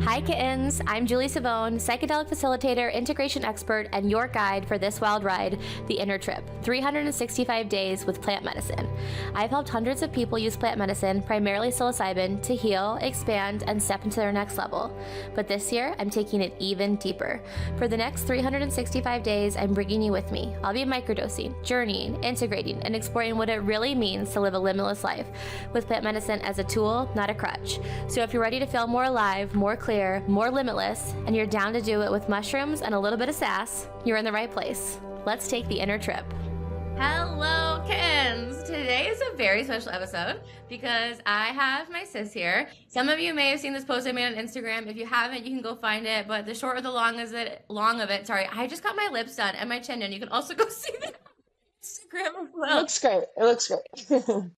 Hi kittens, I'm Julie Savone, psychedelic facilitator, integration expert, and your guide for this wild ride, The Inner Trip, 365 days with plant medicine. I've helped hundreds of people use plant medicine, primarily psilocybin, to heal, expand, and step into their next level. But this year, I'm taking it even deeper. For the next 365 days, I'm bringing you with me. I'll be microdosing, journeying, integrating, and exploring what it really means to live a limitless life, with plant medicine as a tool, not a crutch. So if you're ready to feel more alive, more clear, more limitless, and you're down to do it with mushrooms and a little bit of sass, you're in the right place. Let's take the inner trip. Hello, kittens! Today is a very special episode because I have my sis here. Some of you may have seen this post I made on Instagram. If you haven't, you can go find it. But the short or the long of it, sorry, I just got my lips done and my chin done. You can also go see the Instagram as well. It looks great. It looks great.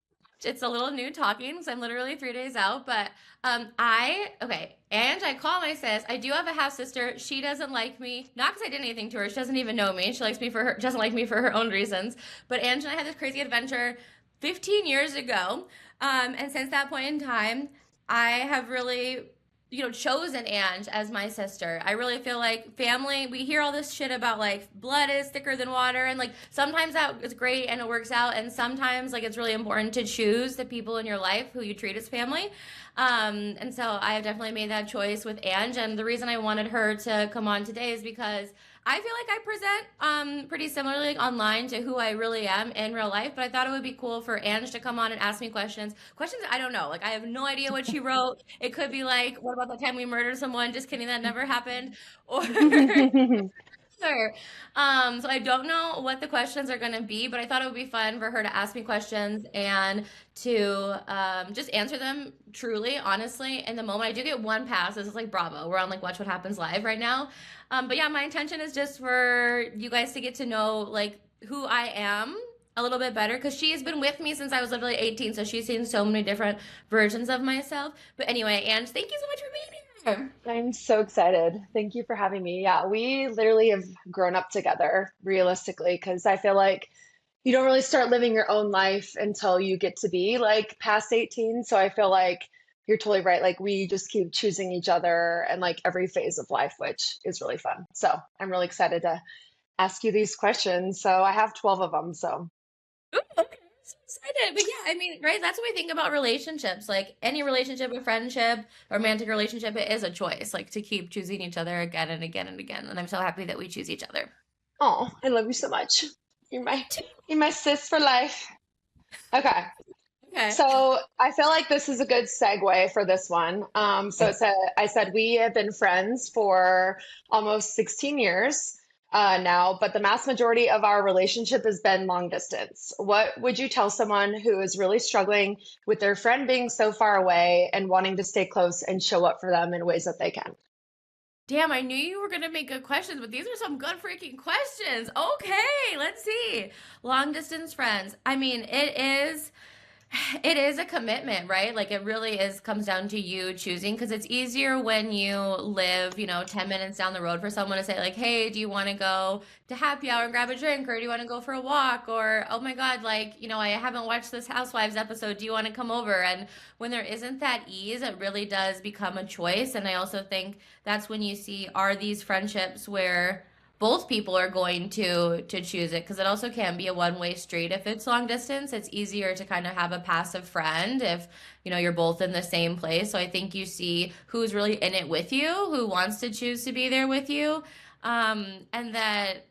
It's a little new talking because I'm literally 3 days out, but and I call my sis. I do have a half sister. She doesn't like me, not because I did anything to her. She doesn't even know me. She likes me doesn't like me for her own reasons. But Ange and I had this crazy adventure 15 years ago, and since that point in time, I have really chosen Ange as my sister. I really feel like family, we hear all this shit about like blood is thicker than water, and like sometimes that is great and it works out, and sometimes like it's really important to choose the people in your life who you treat as family. And so I have definitely made that choice with Ange, and the reason I wanted her to come on today is because I feel like I present pretty similarly online to who I really am in real life, but I thought it would be cool for Ange to come on and ask me questions I don't know. Like, I have no idea what she wrote. It could be like, what about the time we murdered someone? Just kidding, that never happened. Or Sure. So I don't know what the questions are going to be, but I thought it would be fun for her to ask me questions and to just answer them truly, honestly, in the moment. I do get one pass. This is like Bravo. We're on like Watch What Happens Live right now. But yeah, my intention is just for you guys to get to know like who I am a little bit better, because she has been with me since I was literally 18, so she's seen so many different versions of myself. But anyway, Ange, thank you so much for being here. I'm so excited. Thank you for having me. Yeah, we literally have grown up together realistically because I feel like you don't really start living your own life until you get to be like past 18. So I feel like you're totally right. Like we just keep choosing each other and like every phase of life, which is really fun. So I'm really excited to ask you these questions. So I have 12 of them. So Ooh, okay. I'm so excited. But yeah, I mean, right? That's what we think about relationships. Like any relationship, a friendship, a romantic relationship, it is a choice, like to keep choosing each other again and again and again. And I'm so happy that we choose each other. oh, I love you so much. You're my you're my sis for life. Okay. Okay. So I feel like this is a good segue for this one. So I said we have been friends for almost 16 years now, but the mass majority of our relationship has been long distance. What would you tell someone who is really struggling with their friend being so far away and wanting to stay close and show up for them in ways that they can? Damn, I knew you were gonna make good questions, but these are some good freaking questions. Okay, let's see. Long distance friends. I mean, it is a commitment, right? Like it really is comes down to you choosing, because it's easier when you live, 10 minutes down the road for someone to say like, "Hey, do you want to go to happy hour and grab a drink, or do you want to go for a walk?" Or, "Oh my God, like, I haven't watched this Housewives episode. Do you want to come over?" And when there isn't that ease, it really does become a choice. And I also think that's when you see, are these friendships where both people are going to choose it, because it also can be a one-way street. If it's long distance, it's easier to kind of have a passive friend if you're both in the same place. So I think you see who's really in it with you, who wants to choose to be there with you, and that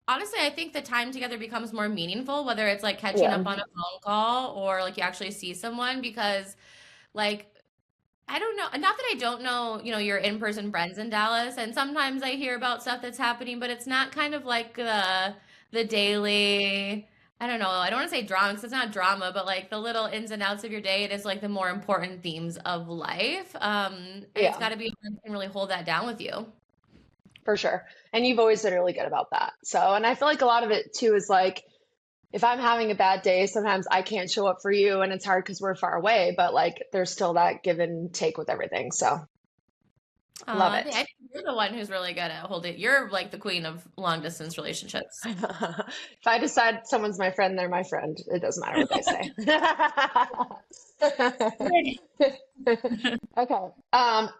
honestly, I think the time together becomes more meaningful, whether it's like catching Yeah, up on a phone call or like you actually see someone, because like I don't know. Not that I don't know, your in-person friends in Dallas, and sometimes I hear about stuff that's happening, but it's not kind of like the daily, I don't know. I don't want to say drama because it's not drama, but like the little ins and outs of your day. It is like the more important themes of life. And it's yeah, got to be someone who can really hold that down with you. for sure. And you've always been really good about that. So, and I feel like a lot of it too is like if I'm having a bad day, sometimes I can't show up for you and it's hard because we're far away, but like there's still that give and take with everything. So Love I it. think you're the one who's really good at holding. You're like the queen of long distance relationships. If I decide someone's my friend, they're my friend. It doesn't matter what they say. Okay.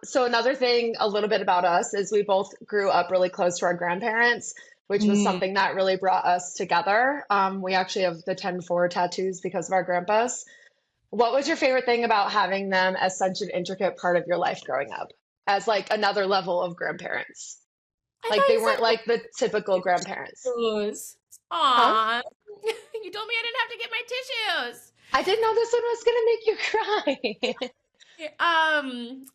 So another thing, a little bit about us is we both grew up really close to our grandparents, which was Mm. something that really brought us together. We actually have the 10-4 tattoos because of our grandpas. What was your favorite thing about having them as such an intricate part of your life growing up? As like another level of grandparents. I Like thought they you weren't said like the typical grandparents. tissues. Huh? Aw. You told me I didn't have to get my tissues. I didn't know this one was gonna make you cry.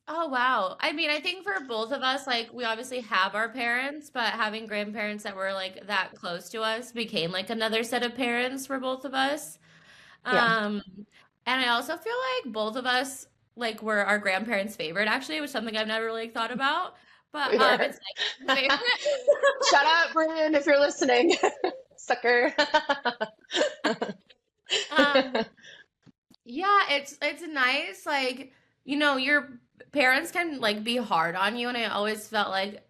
Oh wow. I mean, I think for both of us, like we obviously have our parents, but having grandparents that were like that close to us became like another set of parents for both of us. Yeah, Um, and I also feel like both of us like were our grandparents' favorite actually, which is something I've never really thought about. But we were. it's like favorite. Shout out, Brian, if you're listening. Sucker. Um, Yeah, it's nice. Like, your parents can like be hard on you, and I always felt like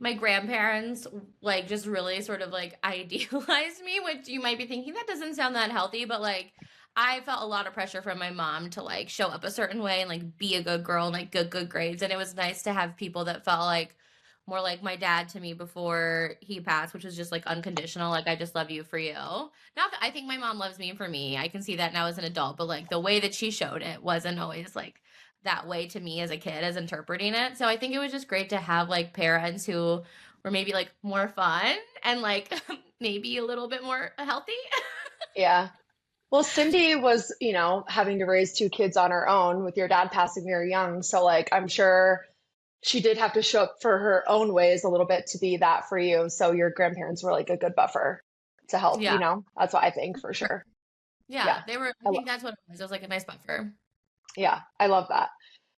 my grandparents like just really sort of like idealized me, which you might be thinking that doesn't sound that healthy, but like I felt a lot of pressure from my mom to like show up a certain way and like be a good girl and like good grades. And it was nice to have people that felt like more like my dad to me before he passed, which was just like unconditional, like I just love you for you. Not that I think my mom loves me for me. I can see that now as an adult, but like the way that she showed it wasn't always like that way to me as a kid, as interpreting it. So I think it was just great to have like parents who were maybe like more fun and like maybe a little bit more healthy. Yeah. Well, Cindy was, having to raise two kids on her own with your dad passing very young. So, like, I'm sure she did have to show up for her own ways a little bit to be that for you. So, your grandparents were like a good buffer to help, Yeah. That's what I think for sure. Yeah. Yeah. They were, I I lo think that's what it was. It was like a nice buffer. yeah, I love that.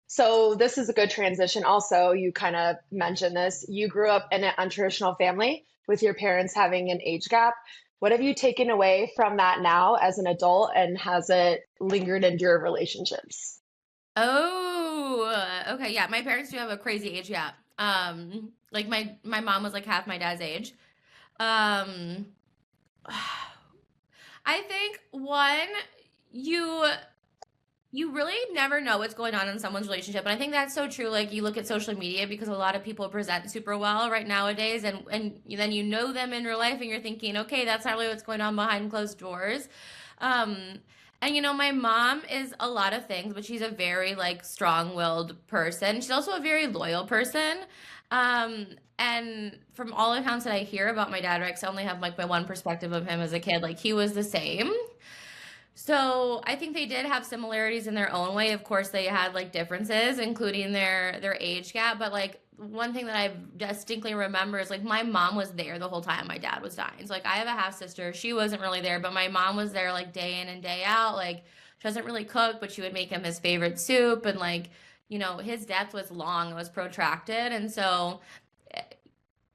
So, this is a good transition. Also, you kind of mentioned this. You grew up in an untraditional family with your parents having an age gap. What have you taken away from that now as an adult, and has it lingered into your relationships? Oh, okay. Yeah. My parents do have a crazy age gap. Like my mom was like half my dad's age. Um, I think one, you you really never know what's going on in someone's relationship. And I think that's so true. Like you look at social media because a lot of people present super well right nowadays and then you know them in real life and you're thinking, okay, that's not really what's going on behind closed doors. Um and my mom is a lot of things, but she's a very like strong-willed person. She's also a very loyal person. Um and from all accounts that I hear about my dad, Rex, I only have like my one perspective of him as a kid. Like he was the same. So I think they did have similarities in their own way. Of course, they had like differences, including their age gap. But like one thing that I distinctly remember is like my mom was there the whole time my dad was dying. So like I have a half sister. She wasn't really there, but my mom was there like day in and day out. Like she doesn't really cook, but she would make him his favorite soup. And like, his death was long, it was protracted. And so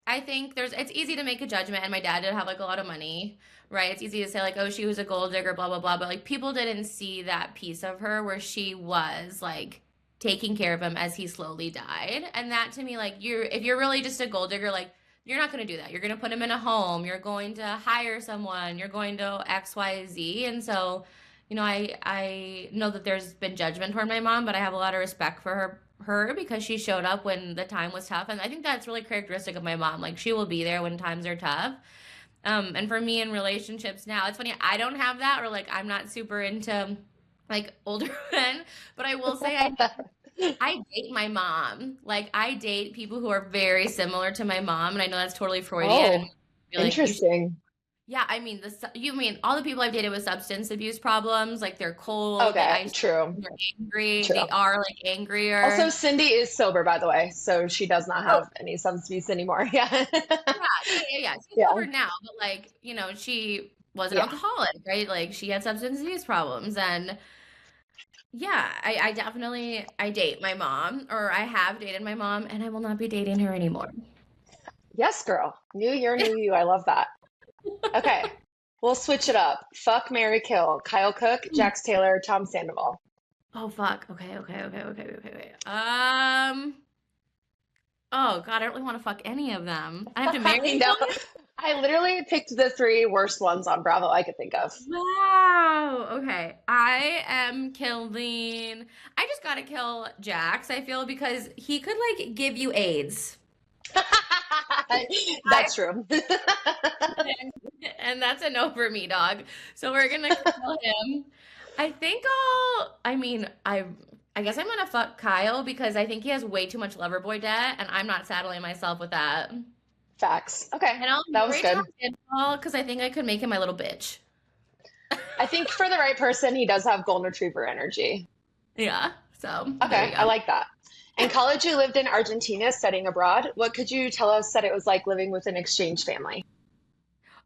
I think it's easy to make a judgment, and my dad did have like a lot of money, right? It's easy to say like, oh, she was a gold digger, blah blah blah, but like people didn't see that piece of her where she was like taking care of him as he slowly died. And that to me, like if you're really just a gold digger, like you're not going to do that. You're going to put him in a home, you're going to hire someone, you're going to XYZ. And so, I know that there's been judgment toward my mom, but I have a lot of respect for her because she showed up when the time was tough, and I think that's really characteristic of my mom. Like she will be there when times are tough. And for me in relationships now, it's funny, I don't have that, or like I'm not super into like older men, but I will say I date my mom. Like I date people who are very similar to my mom, and I know that's totally Freudian and Oh, be like you interesting. yeah, I mean, you mean all the people I've dated with substance abuse problems, like they're cold, they Okay, ice, true, they're angry, they true. are like Also, angrier. Cindy is sober, by the way, so she does not Oh, have any substance abuse anymore. Yeah. yeah. She's Yeah. sober now, but like, she was an Yeah. alcoholic, right? Like she had substance abuse problems. And yeah, I definitely I date my mom, or I have dated my mom, and I will not be dating her anymore. Yes, girl. New year, new you. I love that. Okay. We'll switch it up. Fuck, Mary kill. Kyle Cook, Jax Taylor, Tom Sandoval. Oh fuck. Okay. Oh God, I don't really want to fuck any of them. I have to marry I know. one? I literally picked the three worst ones on Bravo I could think of. Wow. Okay. I am killing. I just gotta kill Jax, I feel, because he could like give you AIDS. I That's true. and that's a no for me, dog. So we're gonna kill him. I think I mean, I guess I'm gonna fuck Kyle because I think he has way too much lover boy debt, and I'm not saddling myself with that. Facts. Okay, And I'll that was marry Tom good. Sandoval because I think I could make him my little bitch. I think for the right person, he does have golden retriever energy. Yeah. So there Okay, we I go. like that. In college, you lived in Argentina studying abroad. What could you tell us that it was like living with an exchange family?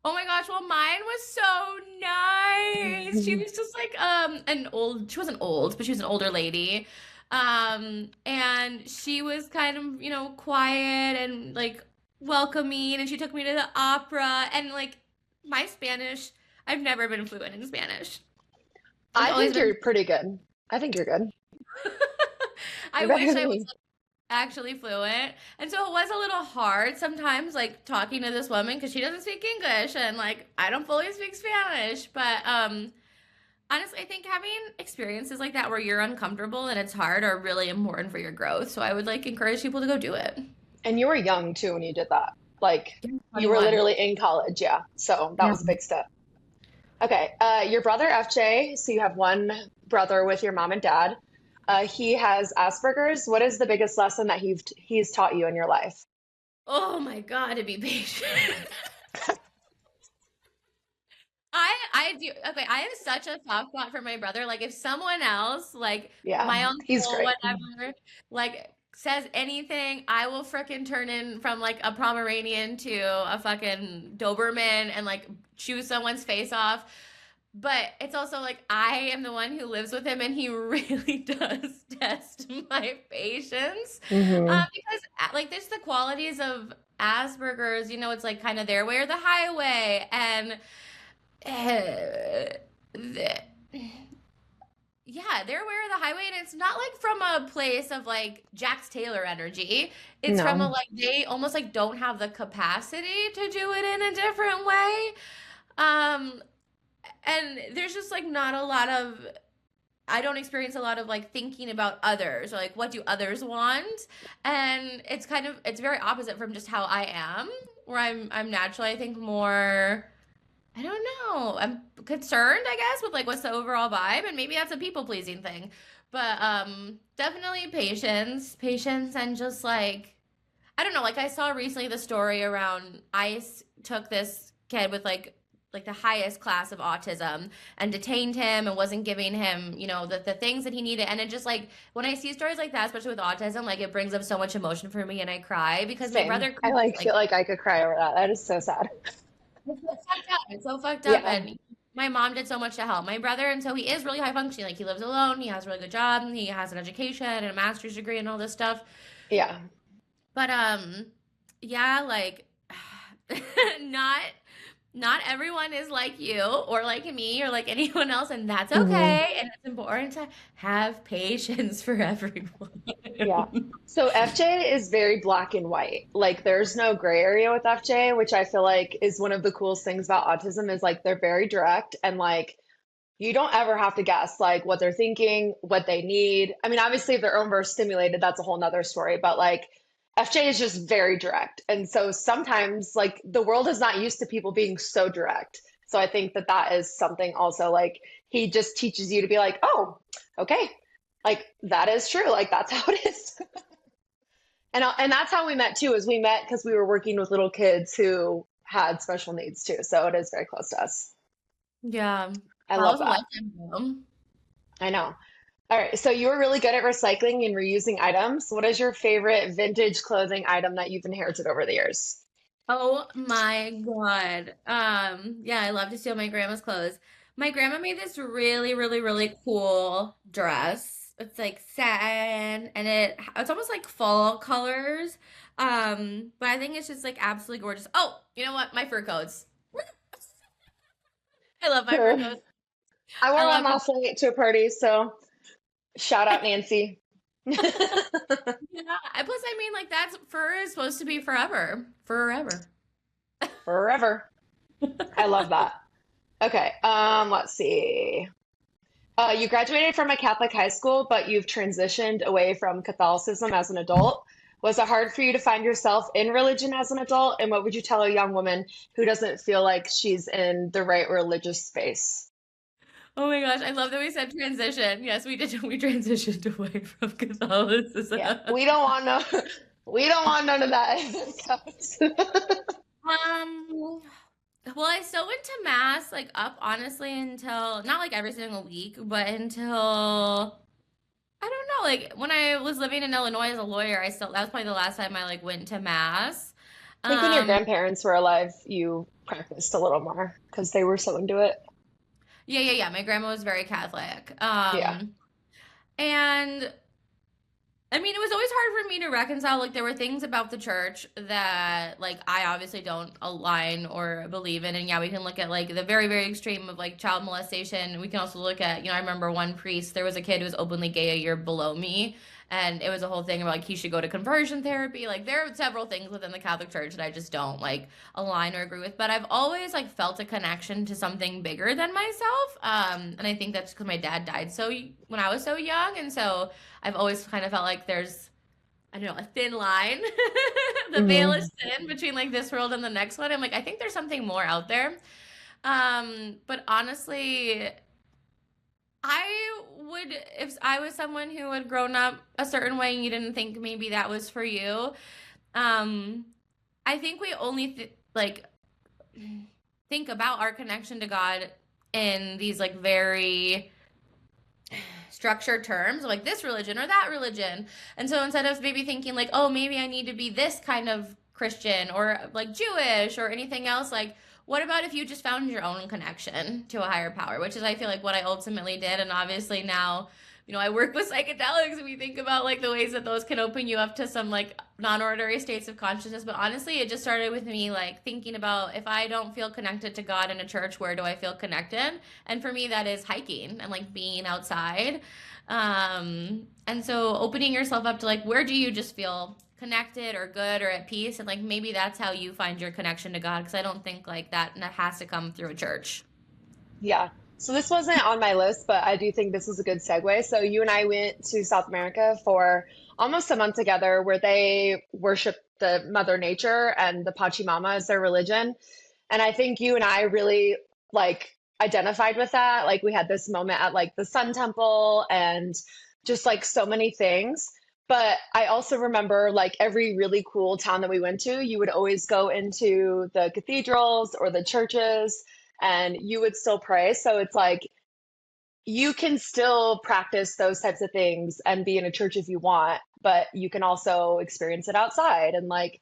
Oh my gosh, well mine was so nice. She was just like an old she wasn't old, but she was an older lady. And she was kind of, quiet and like welcoming and she took me to the opera and like my Spanish, I've never been fluent in Spanish. It's I always think been you're pretty good. I think you're good. I You're better wish than I was me. actually fluent. And so it was a little hard sometimes, like talking to this woman because she doesn't speak English and like I don't fully speak Spanish. But honestly, I think having experiences like that where you're uncomfortable and it's hard are really important for your growth. So I would like encourage people to go do it. And you were young too when you did that. Like you were 21. literally in college, yeah. So that Yeah. was a big step. Okay, your brother FJ, so you have one brother with your mom and dad. He has Asperger's. What is the biggest lesson that he's taught you in your life? Oh my God, to be patient. I do okay, I have such a soft spot for my brother. Like if someone else, like Yeah, my he's uncle, great. whatever, like says anything, I will frickin' turn in from like a Pomeranian to a fucking Doberman and like chew someone's face off. But it's also like I am the one who lives with him and he really does test my patience. Hmm. Because like there's the qualities of Asperger's, it's like kind of their way or the highway. And uh, the, yeah, they're aware of the highway, and it's not like from a place of like Jax Taylor energy. It's from a No, like they almost like don't have the capacity to do it in a different way. Um, and there's just like not a lot of I don't experience a lot of like thinking about others or like what do others want. And it's very opposite from just how I am, where I'm naturally I think more I don't know. I'm concerned, I guess, with like what's the overall vibe, and maybe that's a people pleasing thing. But definitely patience, and just like I don't know. Like I saw recently the story around ICE took this kid with like the highest class of autism and detained him and wasn't giving him the things that he needed and it just like when I see stories like that especially with autism like it brings up so much emotion for me and I cry because my same. brother I couldn't, like like feel like I could cry over that. That is so sad. it's so fucked up. It's so fucked up. Yeah, And my mom did so much to help my brother. And so he is really high functioning. Like he lives alone. He has a really good job. He has an education and a master's degree and all this stuff. yeah. But yeah, like not not everyone is like you or like me or like anyone else, and that's Hmm. okay. And it's important to have patience for everyone. Yeah. So FJ is very black and white. Like there's no gray area with FJ, which I feel like is one of the coolest things about autism is like they're very direct and like you don't ever have to guess like what they're thinking, what they need. I mean, obviously if they're overstimulated, that's a whole nother story, but like FJ is just very direct. And so sometimes like the world is not used to people being so direct. So I think that that is something also like he just teaches you to be like, "Oh, okay. Like that is true. Like that's how it is." And that's how we met too, is we met because we were working with little kids who had special needs too. So it is very close to us. Yeah. I That love was a that. lifetime ago. I know. All right, so you were really good at recycling and reusing items. What is your favorite vintage clothing item that you've inherited over the years? Oh my God. Yeah, I love to steal my grandma's clothes. My grandma made this really, really, really cool dress. It's like satin and it's almost like fall colors. But I think it's just like absolutely gorgeous. Oh, you know what? My fur coats. I love my fur Sure. coats. I I wore one love last night to a party, so shout out Nancy. Yeah. Plus, I mean, like that's fur is supposed to be forever, forever. Forever. I love that. Okay, let's see. You graduated from a Catholic high school, but you've transitioned away from Catholicism as an adult. Was it hard for you to find yourself in religion as an adult? And what would you tell a young woman who doesn't feel like she's in the right religious space? Oh my gosh, I love that we said transition. Yes, we did. We transitioned away from Yeah, Catholicism. we don't want no, we don't want none of that. Um, well, I still went to mass like up honestly until not like every single week, but until I don't know, like when I was living in Illinois as a lawyer, I still that was probably the last time I like went to mass. I think when your Um, grandparents were alive, you practiced a little more because they were so into it. yeah. My grandma was very Catholic. Yeah. And I mean, it was always hard for me to reconcile. Like, there were things about the church that, like, I obviously don't align or believe in. And yeah, we can look at, like, the very, very extreme of, like, child molestation. We can also look at, I remember one priest, there was a kid who was openly gay a year below me. And it was a whole thing where, like, he should go to conversion therapy. Like, there are several things within the Catholic Church that I just don't, like, align or agree with. But I've always, like, felt a connection to something bigger than myself. And I think that's because my dad died when I was so young. And so, I've always kind of felt like there's, I don't know, a thin line. The veil Hmm. is thin between like this world and the next one. I'm like, I think there's something more out there. But honestly, I would, if I was someone who had grown up a certain way and you didn't think maybe that was for you, um, I think we only like think about our connection to God in these like very structured terms like this religion or that religion. And so instead of maybe thinking like, oh, maybe I need to be this kind of Christian or like Jewish or anything else, like what about if you just found your own connection to a higher power, which is I feel like what I ultimately did. And obviously now, I work with psychedelics and we think about like the ways that those can open you up to some like non-ordinary states of consciousness. But honestly, it just started with me like thinking about if I don't feel connected to God in a church, where do I feel connected? And for me, that is hiking and like being outside. And so opening yourself up to like, where do you just feel connected or good or at peace? And like, maybe that's how you find your connection to God. Cause I don't think like that has to come through a church. Yeah. So this wasn't on my list, but I do think this is a good segue. So you and I went to South America for almost a month together where they worship the Mother Nature and the Pachamama as their religion. And I think you and I really like identified with that. Like we had this moment at like the Sun Temple and just like so many things. But I also remember like every really cool town that we went to, you would always go into the cathedrals or the churches and you would still pray. So it's like you can still practice those types of things and be in a church if you want, but you can also experience it outside. And like,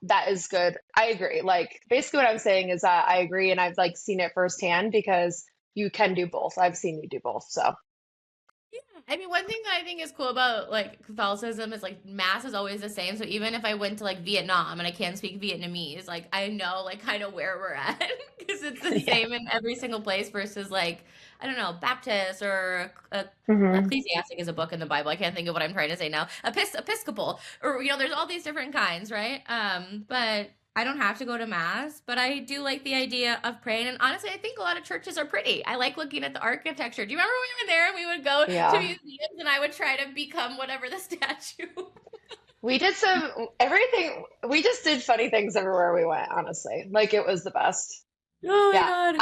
that is good. I agree. Like basically what I'm saying is that I agree and I've like seen it firsthand because you can do both. I've seen you do both. So Yeah. I mean, one thing that I think is cool about like Catholicism is like mass is always the same. So even if I went to like Vietnam and I can't speak Vietnamese, like I know like kind of where we're at because it's the yeah. same in every single place versus like I don't know, Baptist or Hmm. Ecclesiastic is a book in the Bible. I can't think of what I'm trying to say now. Episcopal or there's all these different kinds, right? But I don't have to go to mass, but I do like the idea of praying. And honestly, I think a lot of churches are pretty. I like looking at the architecture. Do you remember when we were there and we would go to Yeah. museums and I would try to become whatever the statue? We did some everything. We just did funny things everywhere we went, honestly. Like it was the best. Oh my Yeah, God.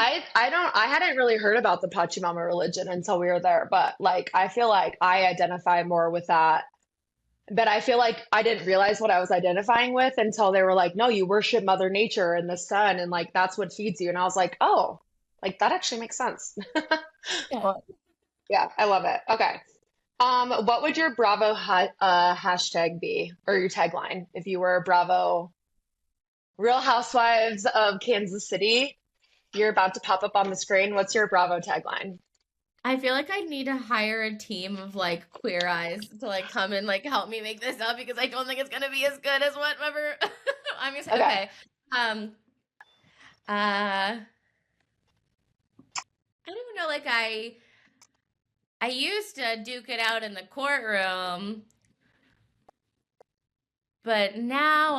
I hadn't really heard about the Pachamama religion until we were there, but like I feel like I identify more with that. But I feel like I didn't realize what I was identifying with until they were like, "No, you worship Mother Nature and the sun, and like that's what feeds you." And I was like, "Oh, like that actually makes sense." Yeah. Yeah, I love it. Okay. What would your Bravo hashtag be, or your tagline if you were Bravo Real Housewives of Kansas City? You're about to pop up on the screen. What's your Bravo tagline? I feel like I need to hire a team of like queer eyes to like come and like help me make this up because I don't think it's gonna be as good as whatever I'm gonna say. Okay. Okay. Um I don't know, like I used to duke it out in the courtroom, but now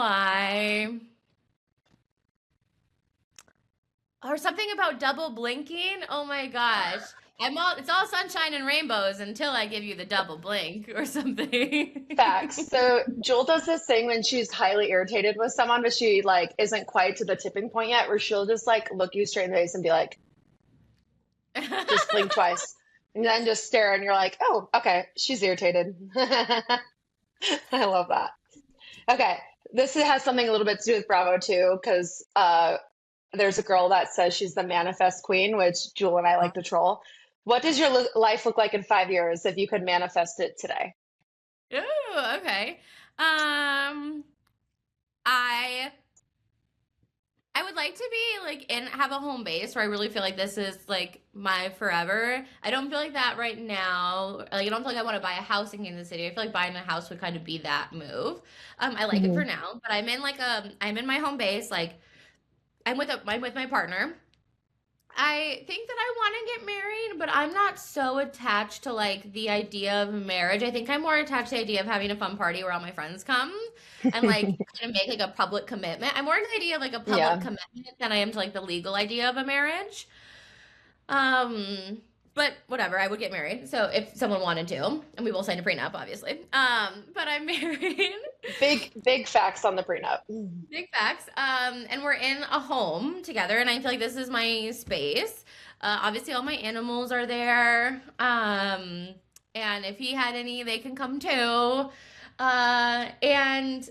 or something about double blinking. Oh my gosh. It's all sunshine and rainbows until I give you the double blink or something. Facts. So Jewel does this thing when she's highly irritated with someone, but she like isn't quite to the tipping point yet, where she'll just like look you straight in the face and be like, just blink twice, and then just stare, and you're like, oh, okay, she's irritated. I love that. Okay, this has something a little bit to do with Bravo too, because there's a girl that says she's the manifest queen, which Jewel and I like to troll. What does your life look like in 5 years if you could manifest it today? Ooh, okay. Um, I I would like to be like in have a home base where I really feel like this is like my forever. I don't feel like that right now. Like I don't feel like I want to buy a house in Kansas City. I feel like buying a house would kind of be that move. I like it for Mhm. now, but I'm in my home base. Like I'm with my partner. I think that I want to get married, but I'm not so attached to like the idea of marriage. I think I'm more attached to the idea of having a fun party where all my friends come and like kind of make like a public commitment. I'm more into the idea of like a public Yeah, commitment than I am to like the legal idea of a marriage. Um, but whatever, I would get married. So if someone wanted to, and we will sign a prenup, obviously. But I'm married. big facts on the prenup. Big facts. And we're in a home together, and I feel like this is my space. Obviously, all my animals are there. And if he had any, they can come too. And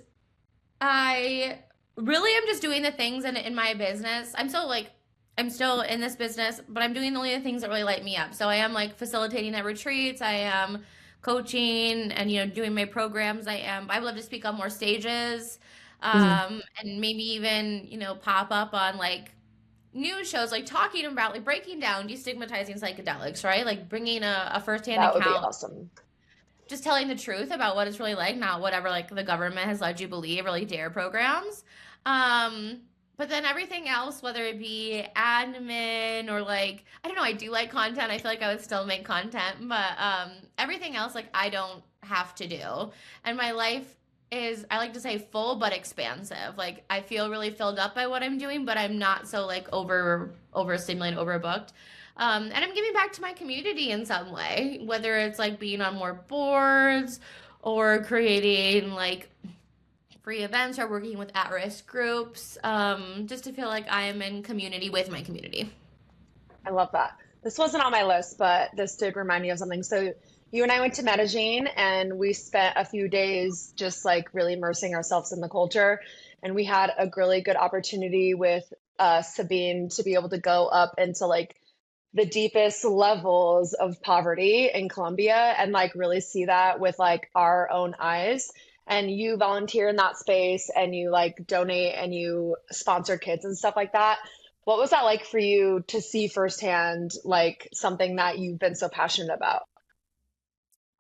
I really am just doing the things in my business. I'm still in this business, but I'm doing only the things that really light me up. So I am like facilitating at retreats. I am coaching and doing my programs. I would love to speak on more stages, Mhm. and maybe even pop up on like news shows, like talking about like breaking down destigmatizing psychedelics, right? Like bringing a firsthand That would be account, awesome. just telling the truth about what it's really like, not whatever like the government has led you believe or like dare programs. Um, but then everything else, whether it be admin or like I don't know, I do like content. I feel like I would still make content, but everything else like I don't have to do. And my life is, I like to say, full but expansive. Like I feel really filled up by what I'm doing, but I'm not so like overstimulated, overbooked. And I'm giving back to my community in some way, whether it's like being on more boards or creating like free events or working with at-risk groups, just to feel like I am in community with my community. I love that. This wasn't on my list, but this did remind me of something. So you and I went to Medellin and we spent a few days just like really immersing ourselves in the culture. And we had a really good opportunity with Sabine to be able to go up into like the deepest levels of poverty in Colombia and like really see that with like our own eyes. And you volunteer in that space and you like donate and you sponsor kids and stuff like that. What was that like for you to see firsthand, like something that you've been so passionate about?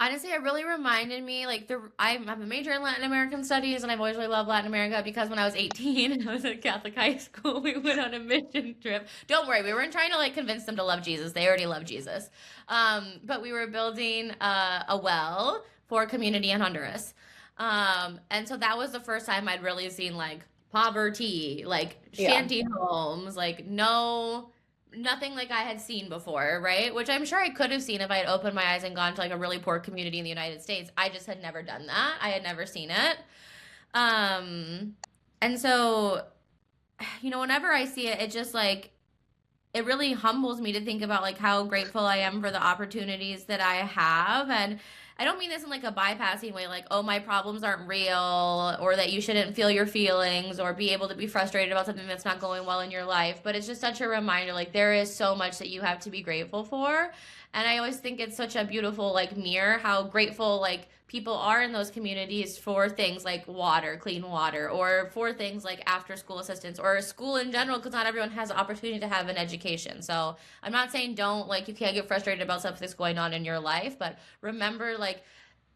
Honestly, it really reminded me like I have a major in Latin American studies, and I've always really loved Latin America because when I was 18 and I was at Catholic high school, we went on a mission trip. Don't worry, we weren't trying to like convince them to love Jesus. They already love Jesus. But we were building a well for a community in Honduras. And so that was the first time I'd really seen like poverty, like Yeah. shanty homes, like no nothing like I had seen before, right? Which I'm sure I could have seen if I had opened my eyes and gone to like a really poor community in the United States. I just had never done that. I had never seen it. Um, and so, whenever I see it, it just like it really humbles me to think about like how grateful I am for the opportunities that I have. And I don't mean this in like a bypassing way, like, oh, my problems aren't real, or that you shouldn't feel your feelings or be able to be frustrated about something that's not going well in your life. But it's just such a reminder, like, there is so much that you have to be grateful for. And I always think it's such a beautiful like mirror how grateful like people are in those communities for things like water, clean water, or for things like after school assistance or school in general, because not everyone has the opportunity to have an education. So I'm not saying don't like you can't get frustrated about stuff that's going on in your life, but remember like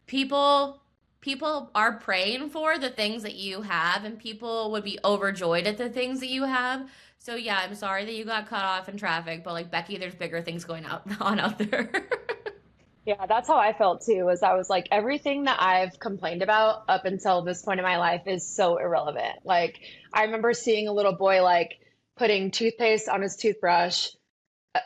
people people are praying for the things that you have, and people would be overjoyed at the things that you have. So yeah, I'm sorry that you got cut off in traffic, but like Becky, there's bigger things going out on out there. Yeah, that's how I felt too, was I was like, everything that I've complained about up until this point in my life is so irrelevant. Like, I remember seeing a little boy like putting toothpaste on his toothbrush,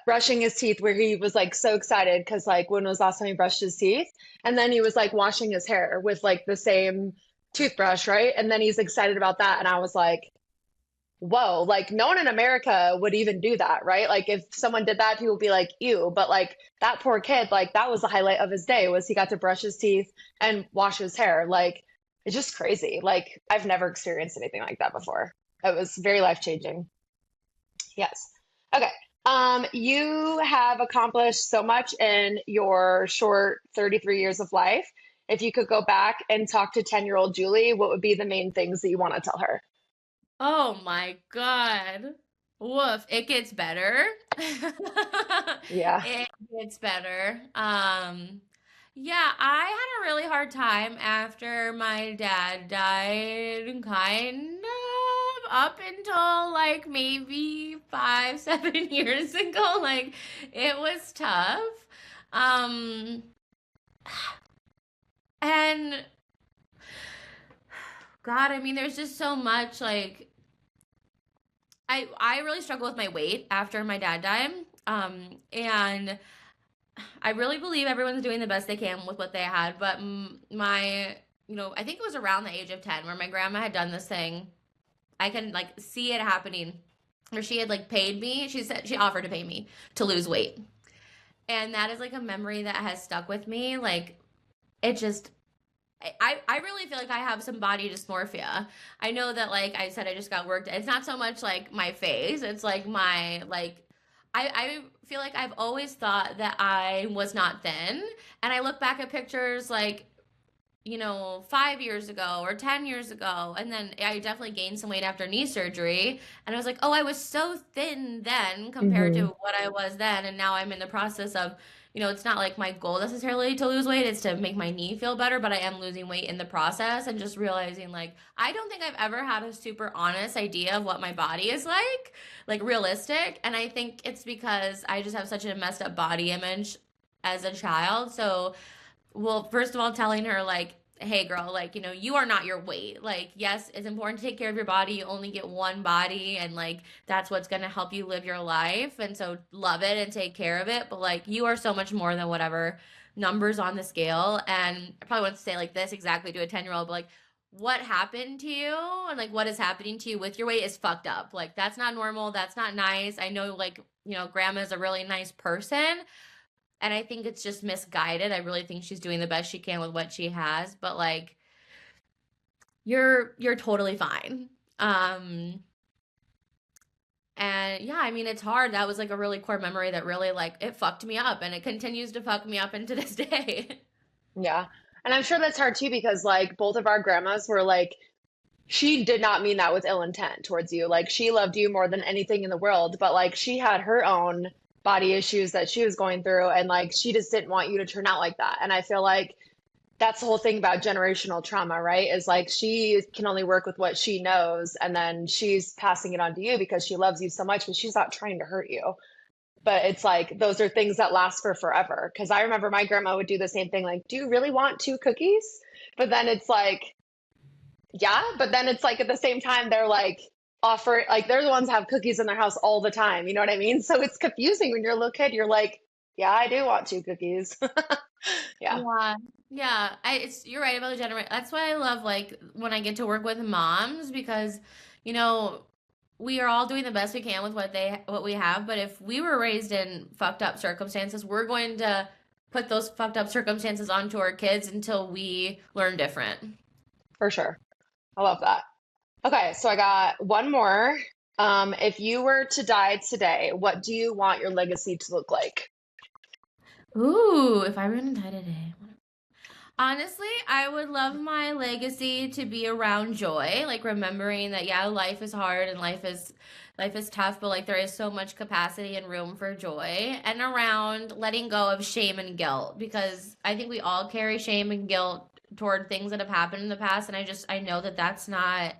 brushing his teeth, where he was like so excited because like when was the last time he brushed his teeth? And then he was like washing his hair with like the same toothbrush, right? And then he's excited about that. And I was like, whoa, like no one in America would even do that, right? Like if someone did that, people would be like, ew. But like that poor kid, like that was the highlight of his day was he got to brush his teeth and wash his hair. Like it's just crazy. Like I've never experienced anything like that before. It was very life changing. Yes. Okay. You have accomplished so much in your short 33 years of life. If you could go back and talk to 10-year-old Julie, what would be the main things that you want to tell her? Oh my God. Woof. It gets better. Yeah. It gets better. Yeah, I had a really hard time after my dad died, kind of up until like maybe 5, 7 years ago. Like it was tough. Um, and God, I mean, there's just so much like I really struggle with my weight after my dad died. And I really believe everyone's doing the best they can with what they had, but my, I think it was around the age of 10 where my grandma had done this thing. I can like see it happening where she had like paid me. She said she offered to pay me to lose weight. And that is like a memory that has stuck with me. Like it just I really feel like I have some body dysmorphia. I know that like I said I just got worked. It's not so much like my face. It's like my like I feel like I've always thought that I was not thin. And I look back at pictures like 5 years ago or 10 years ago. And then I definitely gained some weight after knee surgery. And I was like, oh, I was so thin then compared to Hmm. what I was then. And now I'm in the process of, it's not like my goal necessarily to lose weight. It's to make my knee feel better, but I am losing weight in the process and just realizing like, I don't think I've ever had a super honest idea of what my body is like realistic. And I think it's because I just have such a messed up body image as a child. So, well, first of all, telling her like, hey girl, like, you are not your weight. Like, yes, it's important to take care of your body. You only get one body, and like that's what's going to help you live your life. And so love it and take care of it. But like you are so much more than whatever numbers on the scale. And I probably wouldn't say like this exactly to a 10-year-old, but like what happened to you and like what is happening to you with your weight is fucked up. Like that's not normal. That's not nice. I know like, grandma's a really nice person, and I think it's just misguided. I really think she's doing the best she can with what she has, but like you're totally fine. Um and yeah, I mean it's hard. That was like a really core memory that really like it fucked me up, and it continues to fuck me up into this day. Yeah. And I'm sure that's hard too because like both of our grandmas were like, she did not mean that with ill intent towards you. Like she loved you more than anything in the world, but like she had her own body issues that she was going through and like she just didn't want you to turn out like that. And I feel like that's the whole thing about generational trauma, right? Is like she can only work with what she knows and then she's passing it on to you because she loves you so much, but she's not trying to hurt you. But it's like those are things that last for forever. Because I remember my grandma would do the same thing, like, do you really want two cookies? But then it's like, yeah, but then it's like at the same time they're like offer like they're the ones that have cookies in their house all the time. You know what I mean? So it's confusing when you're a little kid. You're like, yeah, I do want two cookies. Yeah, Yeah. Yeah, you're right about the generation. That's why I love like when I get to work with moms because, you know, we are all doing the best we can with what we have, but if we were raised in fucked up circumstances, we're going to put those fucked up circumstances onto our kids until we learn different. for sure. I love that. Okay, so I got one more. If you were to die today, what do you want your legacy to look like? Ooh, if I were gonna die today. Honestly, I would love my legacy to be around joy, like remembering that yeah, life is hard and life is tough, but like there is so much capacity and room for joy, and around letting go of shame and guilt because I think we all carry shame and guilt toward things that have happened in the past, and I know that that's not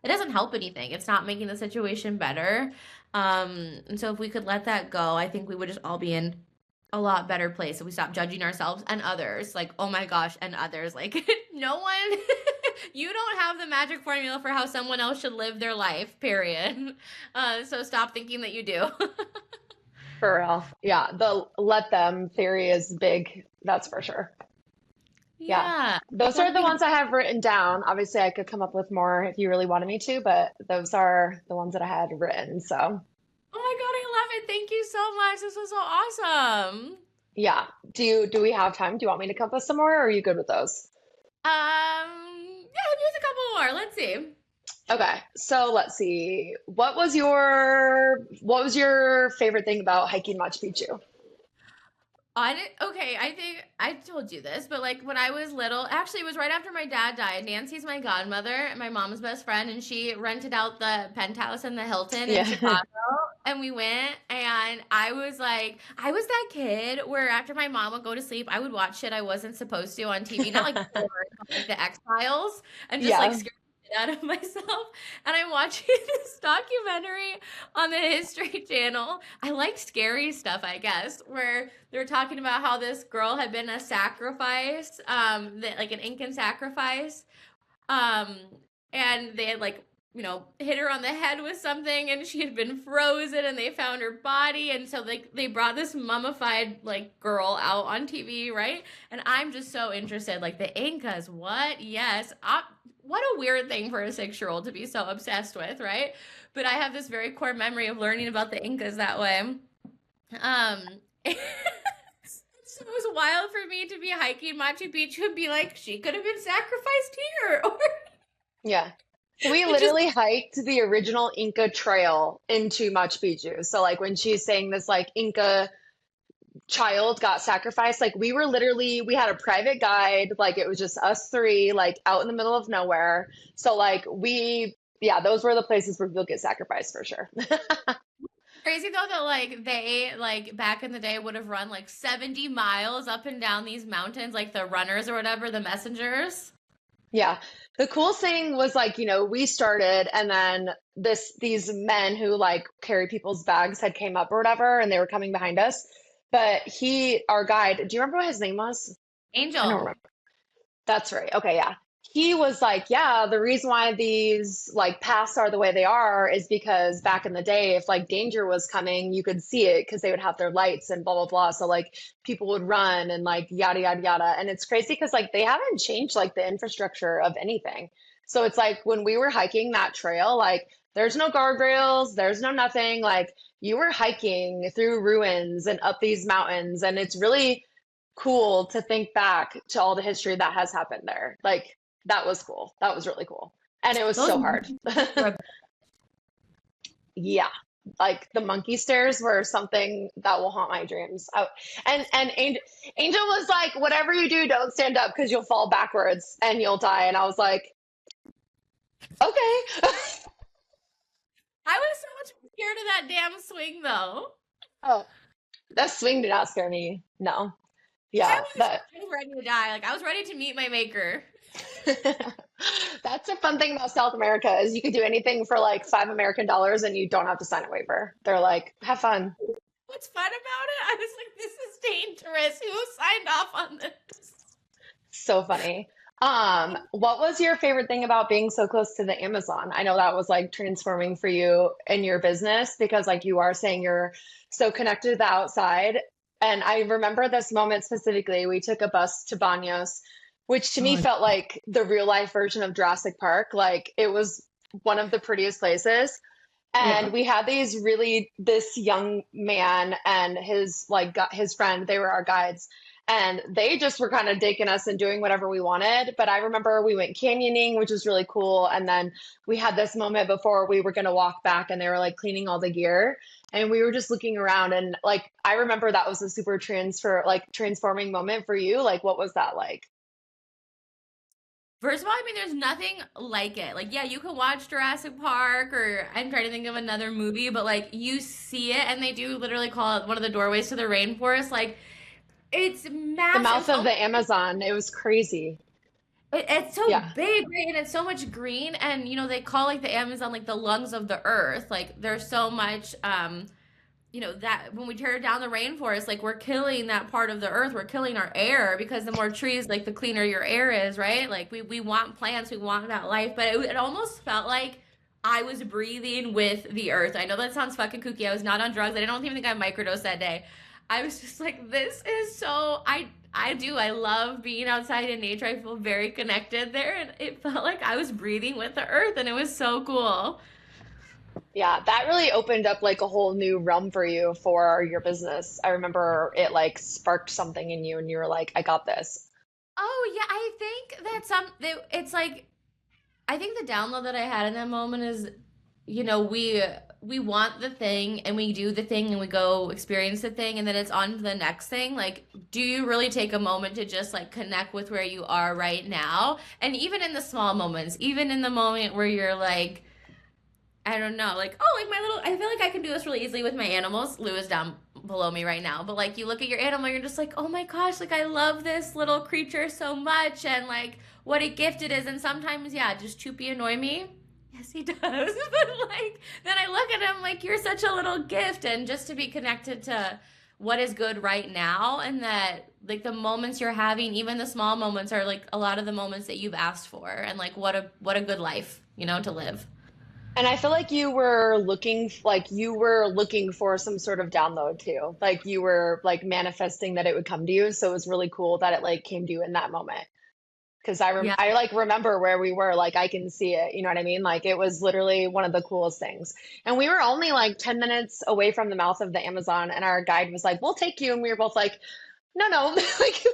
it doesn't help anything. It's not making the situation better. And so if we could let that go, I think we would just all be in a lot better place if we stop judging ourselves and others. Like, oh my gosh, and others. Like, no one, you don't have the magic formula for how someone else should live their life, period. So stop thinking that you do. For real. Yeah, the let them theory is big. That's for sure. Yeah. Yeah. Those One are the thing. ones I have written down. Obviously, I could come up with more if you really wanted me to, but those are the ones that I had written. So, Oh my God, I love it. Thank you so much. This was so awesome. yeah. Do we have time? Do you want me to come up with some more, or are you good with those? Yeah, here's a couple more. Let's see. Okay. So, let's see. What was your favorite thing about hiking Machu Picchu? On it, okay, I think I told you this, but like when I was little, actually, it was right after my dad died. Nancy's my godmother and my mom's best friend, and she rented out the penthouse in the Hilton in Yeah. Chicago. And we went, and I was like, I was that kid where after my mom would go to sleep, I would watch shit I wasn't supposed to on TV, not like porn, but like the X-Files, and just like Yeah. scare the shit out of myself. And I'm watching this documentary on the History Channel. I like scary stuff, I guess, where they were talking about how this girl had been a sacrifice, that like an Incan sacrifice, um, and they had like hit her on the head with something, and she had been frozen, and they found her body, and so they brought this mummified like girl out on TV, right? And I'm just so interested, like the Incas, what? Yes, what a weird thing for a 6-year-old to be so obsessed with, right? But I have this very core memory of learning about the Incas that way. So it was wild for me to be hiking Machu Picchu and be like, she could have been sacrificed here, or Yeah. We which is literally hiked the original Inca trail into Machu Picchu. So like when she's saying this like Inca child got sacrificed, like we had a private guide, like it was just us three, like out in the middle of nowhere. So like yeah, those were the places where people get sacrificed for sure. crazy though that like they like back in the day would have run like 70 miles up and down these mountains, like the runners or whatever, the messengers. Yeah. The coolest thing was like, we started and then these men who like carry people's bags had came up or whatever and they were coming behind us. But our guide, do you remember what his name was? I don't Angel. remember. That's right. Okay, yeah. He was like, yeah, the reason why these like paths are the way they are is because back in the day, if like danger was coming, you could see it because they would have their lights and blah blah blah. So like people would run and like yada yada yada. And it's crazy because like they haven't changed like the infrastructure of anything. So it's like when we were hiking that trail, like there's no guardrails, there's no nothing. Like you were hiking through ruins and up these mountains, and it's really cool to think back to all the history that has happened there. Like that was cool. That was really cool. And it was Those so hard. were Yeah. Like the monkey stairs were something that will haunt my dreams. And Angel was like, whatever you do, don't stand up because you'll fall backwards and you'll die. And I was like, okay. I was so much scared of that damn swing though. Oh, that swing did not scare me. No. I Yeah, was ready to die. Like I was ready to meet my maker. that's a fun thing about South America is you could do anything for like $5 American and you don't have to sign a waiver. They're like, have fun. What's fun about it? I was like, this is dangerous. Who signed off on this? So funny. What was your favorite thing about being so close to the Amazon? I know that was like transforming for you in your business because like you are saying you're so connected to the outside. And I remember this moment specifically. We took a bus to Banos, which to me Oh, felt like the real life version of Jurassic Park. Like it was one of the prettiest places. yeah. And we had this young man and his friend, they were our guides. And they just were kind of taking us and doing whatever we wanted. But I remember we went canyoning, which was really cool. And then we had this moment before we were going to walk back and they were like cleaning all the gear. And we were just looking around. And like, I remember that was a super transforming moment for you. Like, what was that like? First of all, I mean, there's nothing like it. Like, yeah, you can watch Jurassic Park, or I'm trying to think of another movie, but like you see it, and they do literally call it one of the doorways to the rainforest. Like, it's The massive. mouth of So the Amazon. It was crazy. it's so Yeah. big, right? And it's so much green, and they call like the Amazon like the lungs of the earth. Like, there's so much. that when we tear down the rainforest, like we're killing that part of the earth, we're killing our air because the more trees, like the cleaner your air is, right? Like we want plants, we want that life, but it almost felt like I was breathing with the earth. I know that sounds fucking kooky. I was not on drugs. I don't even think I microdosed that day. I was just like, this is so I love being outside in nature. I feel very connected there, and it felt like I was breathing with the earth, and it was so cool. Yeah, that really opened up like a whole new realm for you for your business. I remember it like sparked something in you and you were like, I got this. Oh yeah, I think that it's like I think the download that I had in that moment is, we want the thing and we do the thing and we go experience the thing and then it's on to the next thing. Like, do you really take a moment to just like connect with where you are right now? And even in the small moments, even in the moment where you're like, I don't know, like, oh, like my little, I feel like I can do this really easily with my animals. Lou is down below me right now, but like you look at your animal, you're just like, oh my gosh, like I love this little creature so much and like what a gift it is. And sometimes, yeah, does Choopy annoy me? Yes, he does. But like, then I look at him like, you're such a little gift. And just to be connected to what is good right now and that like the moments you're having, even the small moments are like a lot of the moments that you've asked for and like what a good life, to live. And I feel like you were looking for some sort of download too. Like you were like manifesting that it would come to you. So it was really cool that it like came to you in that moment. Because Yeah. I like remember where we were, like I can see it, you know what I mean? Like it was literally one of the coolest things. And we were only like 10 minutes away from the mouth of the Amazon, and our guide was like, "We'll take you." And we were both like, "No, no, like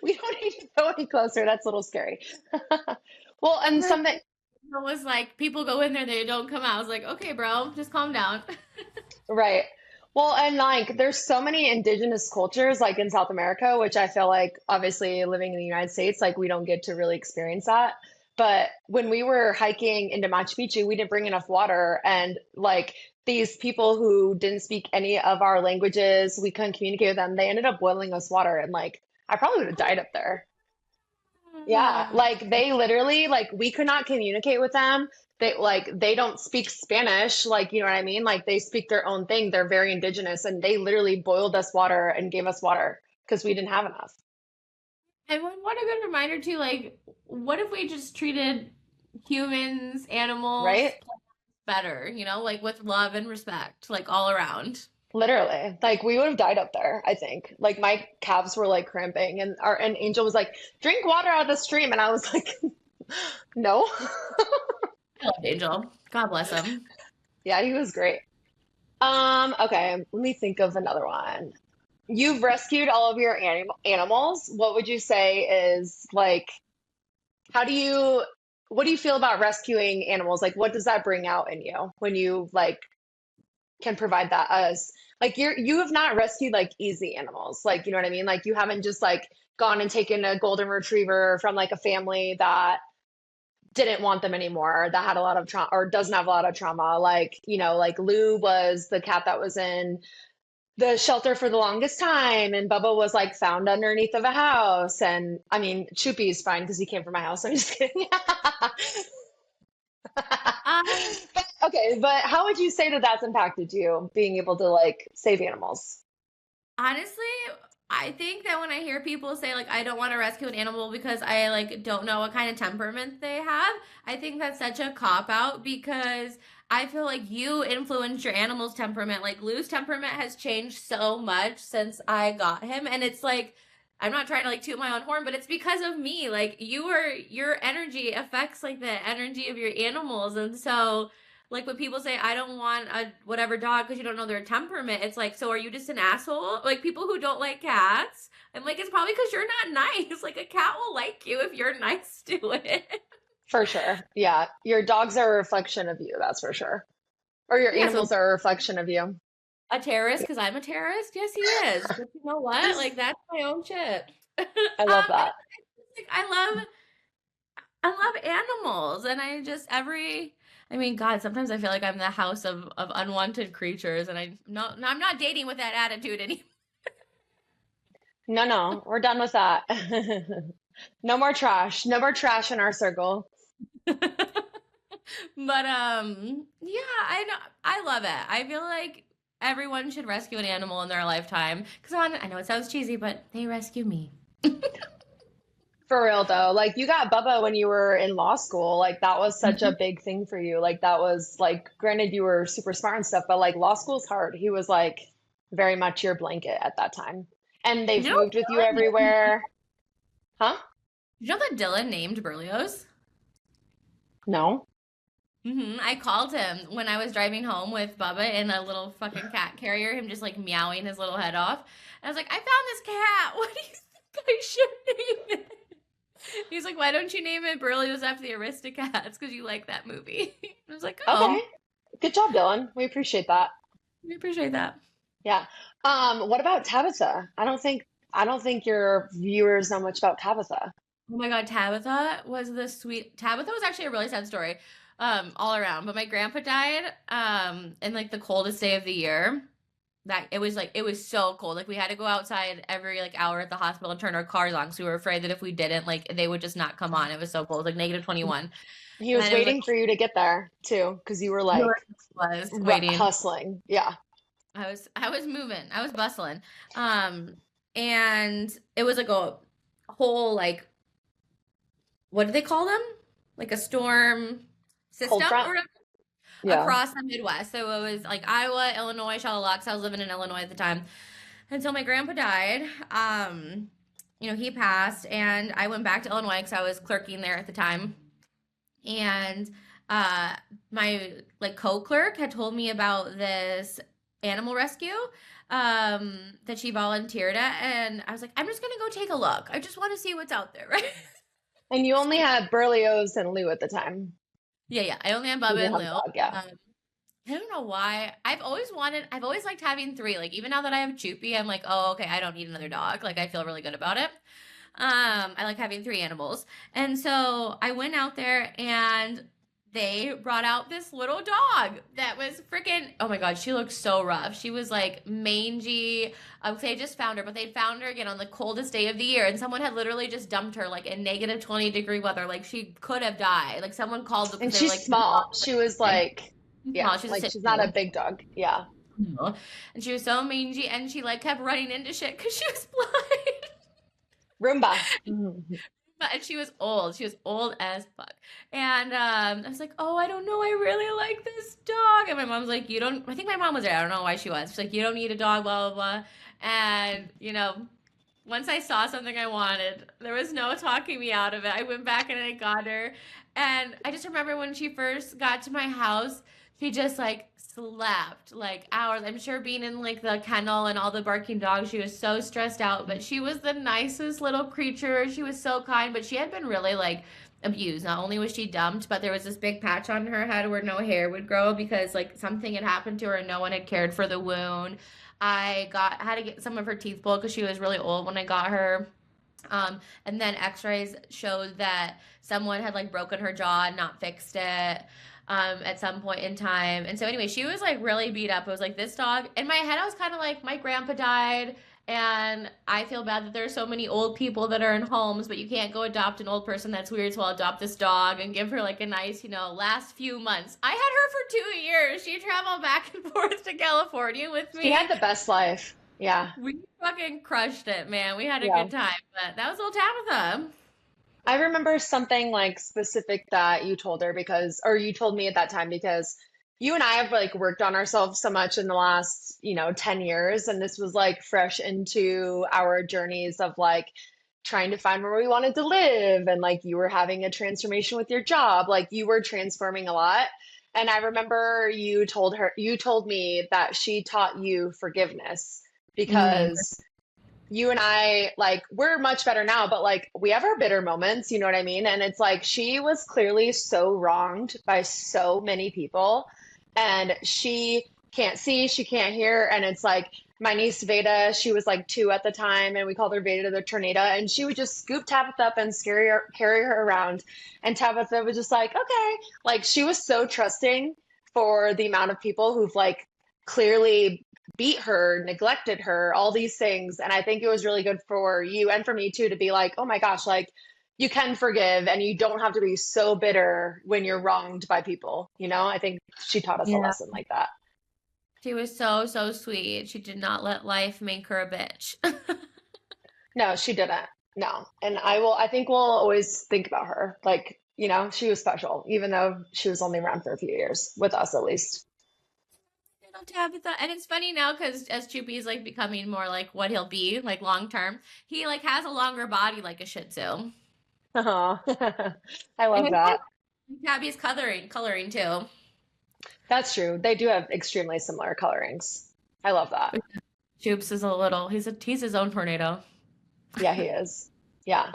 we don't need to go any closer. That's a little scary." Well, and something It was like people go in there, they don't come out. I was like, okay, bro, just calm down. right. Well, and like there's so many indigenous cultures like in South America, which I feel like obviously living in the United States, like we don't get to really experience that. But when we were hiking into Machu Picchu, we didn't bring enough water. And like these people who didn't speak any of our languages, we couldn't communicate with them. They ended up boiling us water. And like I probably would have died up there. Yeah, like they literally like we could not communicate with them. They don't speak Spanish, like you know what I mean? Like they speak their own thing. They're very indigenous and they literally boiled us water and gave us water because we didn't have enough, And what a good reminder too, like, what if we just treated humans, right? animals better, like with love and respect, like all around. Literally. Like we would have died up there, I think. Like my calves were like cramping and our and Angel was like, "Drink water out of the stream." And I was like, "No." I love Angel. God bless him. Yeah, he was great. Okay, let me think of another one. You've rescued all of your animals. What would you say is like, how do you, what do you feel about rescuing animals? Like, what does that bring out in you when you like can provide that as like you have not rescued like easy animals. Like, you know what I mean? Like you haven't just like gone and taken a golden retriever from like a family that didn't want them anymore, that had a lot of trauma or doesn't have a lot of trauma. Like, like Lou was the cat that was in the shelter for the longest time, and Bubba was like found underneath of a house. And I mean, Choopy's fine because he came from my house. I'm just kidding. Um, But okay, but how would you say that that's impacted you being able to like save animals? Honestly, I think that when I hear people say like I don't want to rescue an animal because I like don't know what kind of temperament they have, I think that's such a cop out because I feel like you influence your animal's temperament. Like Lou's temperament has changed so much since I got him, and it's like I'm not trying to like toot my own horn, but it's because of me. Like your energy affects like the energy of your animals, and so like when people say I don't want a whatever dog because you don't know their temperament, it's like, so are you just an asshole? Like people who don't like cats, I'm like, it's probably because you're not nice. Like a cat will like you if you're nice to it. For sure. Yeah. Your dogs are a reflection of you, that's for sure. Or your Yeah, so animals are a reflection of you. a terrorist because I'm a terrorist. Yes, he is. But you know what? Like that's my own shit. I love that. Like, I love animals, and I just every. I mean, God, sometimes I feel like I'm the house of unwanted creatures, and I'm not dating with that attitude anymore. No, no, we're done with that. No more trash. No more trash in our circle. But yeah, I know I love it. I feel like Everyone should rescue an animal in their lifetime. Because I know it sounds cheesy, but they rescue me. For real though, like you got Bubba when you were in law school. Like that was such a Mhm. big thing for you. Like that was like, granted you were super smart and stuff, but like law school's hard. He was like very much your blanket at that time. And You they've know, moved with you Dylan named, everywhere. Huh? you know that Dylan named Berlioz? No. I called him when I was driving home with Bubba in a little fucking cat carrier, him just like meowing his little head off. And I was like, I found this cat. What do you think I should name it? He's like, why don't you name it Berlioz after the Aristocats? Because you like that movie. I was like, Okay. oh, Good job, Dylan. We appreciate that. we appreciate that. Yeah. What about Tabitha? I don't think your viewers know much about Tabitha. Oh my God, Tabitha was the sweet. Tabitha was actually a really sad story, all around. But my grandpa died, in like the coldest day of the year. That it was so cold. Like we had to go outside every like hour at the hospital and turn our cars on because we were afraid that if we didn't, like they would just not come on. It was so cold, like -21, He was and it was like waiting for you to get there too, because you were I like was waiting. hustling. Yeah. I was moving. I was bustling. And it was like a whole like what do they call them? Like a storm Cold system front. or Yeah. across the Midwest. So it was like Iowa, Illinois, Charlotte, 'cause I was living in Illinois at the time. Until my grandpa died. He passed and I went back to Illinois because I was clerking there at the time. And uh my like co-clerk had told me about this animal rescue that she volunteered at, and I was like, I'm just gonna go take a look. I just want to see what's out there, right? And you only had Berlioz and Lou at the time. Yeah, yeah. I only have You Bubba didn't and have a Lou. dog, yeah. I don't know why. I've always liked having three. Like even now that I have Choopy, I'm like, oh, okay, I don't need another dog. Like I feel really good about it. I like having three animals. And so I went out there and they brought out this little dog that was freaking, oh my God, she looked so rough. She was like mangy. I would say I just found her, but they found her again on the coldest day of the year. And someone had literally just dumped her like in -20-degree weather. Like she could have died. Like someone called because And they were she's like, small. She was like, yeah, small. She's a like sit she's not a poodle. big dog. Yeah. And she was so mangy and she like kept running into shit because she was blind. Roomba. Mhm. And she was old. She was old as fuck. And I was like, oh, I don't know. I really like this dog. And my mom's like, you don't, I think my mom was there. I don't know why she was. She's like, you don't need a dog, blah, blah, blah. And, once I saw something I wanted, there was no talking me out of it. I went back and I got her. And I just remember when she first got to my house, she just like slept like hours. I'm sure being in like the kennel and all the barking dogs, she was so stressed out, but she was the nicest little creature. She was so kind, but she had been really like abused. Not only was she dumped, but there was this big patch on her head where no hair would grow because like something had happened to her and no one had cared for the wound. Had to get some of her teeth pulled because she was really old when I got her. And then x-rays showed that someone had like broken her jaw and not fixed it at some point in time. And so anyway, she was like really beat up. It was like this dog. In my head, I was kind of like, my grandpa died. And I feel bad that there are so many old people that are in homes, but you can't go adopt an old person. That's weird. So I'll adopt this dog and give her like a nice, last few months. I had her for 2 years. She traveled back and forth to California with She had me. the best life. Yeah. We fucking crushed it, man. We had a Yeah. good time. But that was old Tabitha. I remember something like specific that you told her because, or you told me at that time because you and I have like worked on ourselves so much in the last, 10 years. And this was like fresh into our journeys of like trying to find where we wanted to live. And like you were having a transformation with your job, like you were transforming a lot. And I remember you told me that she taught you forgiveness Mm. because you and I, like, we're much better now, but like we have our bitter moments, you know what I mean? And it's like she was clearly so wronged by so many people, and she can't see, she can't hear. And it's like my niece Veda, she was like 2 at the time, and we called her Veda the Tornado, and she would just scoop Tabitha up and carry her around. And Tabitha was just like, okay. Like she was so trusting for the amount of people who've like clearly beat her, neglected her, all these things. And I think it was really good for you and for me too to be like, oh my gosh, like you can forgive and you don't have to be so bitter when you're wronged by people. I think she taught us a Yeah. lesson like that. She was so, so sweet. She did not let life make her a bitch. No, she didn't. No. And I think we'll always think about her. Like, she was special, even though she was only around for a few years, with us at least. Little Tabitha. And it's funny now because as Choopy is like becoming more like what he'll be, like long term, he like has a longer body like a Shih Tzu. Oh, I love And that. Tabby's coloring too. That's true. They do have extremely similar colorings. I love that. Choops is a little, he's his own tornado. Yeah, he is. Yeah.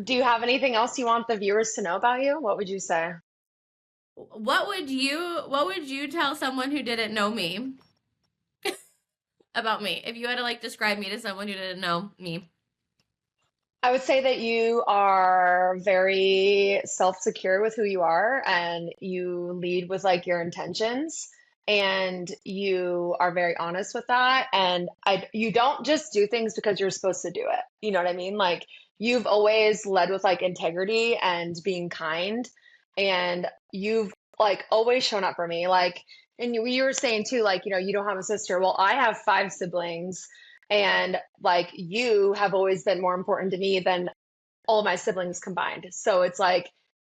Do you have anything else you want the viewers to know about you? What would you say? What would you tell someone who didn't know me about me? If you had to like describe me to someone who didn't know me. I would say that you are very self-secure with who you are and you lead with like your intentions and you are very honest with that and you don't just do things because you're supposed to do it. You know what I mean? Like you've always led with like integrity and being kind and you've like always shown up for me. Like and you were saying too like you don't have a sister. Well, I have five siblings and like you have always been more important to me than all of my siblings combined. So it's like,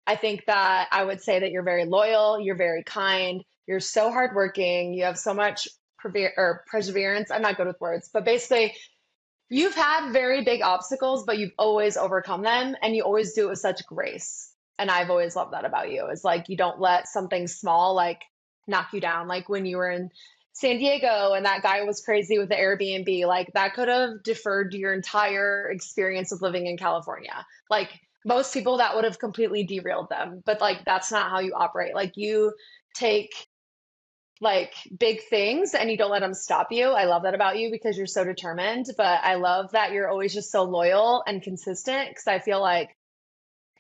I think that I would say that you're very loyal, you're very kind, you're so hardworking, you have so much perseverance. I'm not good with words, but basically, you've had very big obstacles, but you've always overcome them and you always do it with such grace. And I've always loved that about you. It's like you don't let something small like knock you down. Like when you were in San Diego and that guy was crazy with the Airbnb, like that could have deferred your entire experience of living in California. Like most people that would have completely derailed them, but like that's not how you operate. Like you take like big things and you don't let them stop you. I love that about you because you're so determined, but I love that you're always just so loyal and consistent because I feel like